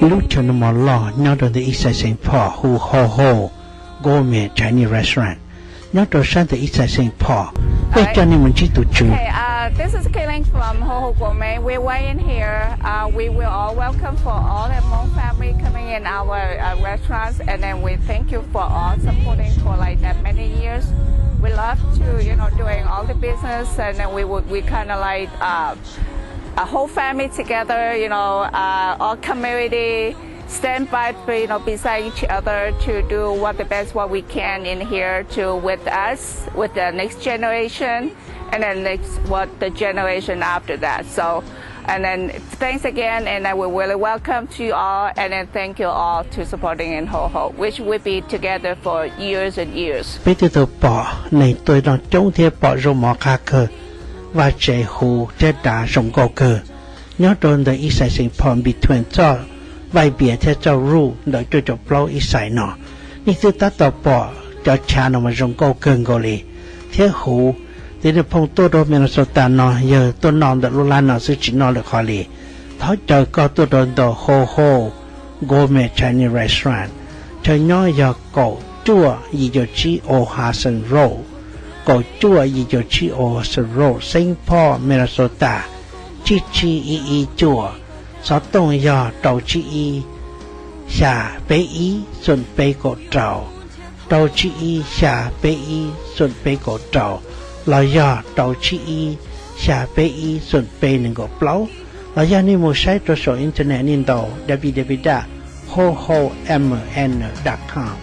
lúc cho nó mò lò nhớ đến the East Side St. Paul HOHO gourmet Chinese restaurant nhớ đến sang the East Side St. Paul bây giờ nên mình chỉ tụi chú. This is Kayling from HOHO Gourmet. We're waiting here. We will all welcome for all the HMONG family coming in our restaurants, and then we thank you for all supporting for like that many years. We love to, doing all the business, and then we kind of like a whole family together, all community stand by, beside each other to do what we can in here to with us, with the next generation, and then the generation after that. So, and then thanks again, and I will really welcome to you all, and then thank you all to supporting in HOHO, which will be together for years and years. Bây giờ tôi bỏ này tôi đang trông theo bỏ rồi mỏ khá cơ và chạy hồ chết đá rộng cầu cơ nhớ đến the East Side St. Paul between cho vài bìa theo cho ru đợi cho cho plau East Side nọนี่คือตัดต่อปอจะชาหนมาจงก็เกินก็เลยเที่ยวหูเดี๋ยวพงตัวโดนเมนสตานอเยอะตัวนอนแต่ลุลานอซื้อจีนอเลยคอเลยเขาเจอก็ตัวโดนต่อโฮโฮโกเมชไนรีสอร์ทเธอย่อยากเกาจั่วยี่จชีโอฮาสันโรเกาจั่วยี่จชีโอฮาสันโรเซนต์พอลเมนสตาจีอีจั่วสอตงยอเต่าจีชาเปอีส่วนเปโกเต่าเต่าจีชาเปอีส่วนเปโกเต่าเรายอเต่าจีชาเปอีส่วนเปหนึ่งก็เปล่าเรายอนี่มูใช้ตัวโซอินเทอร์เน็ตนินโดwww.hohomn.com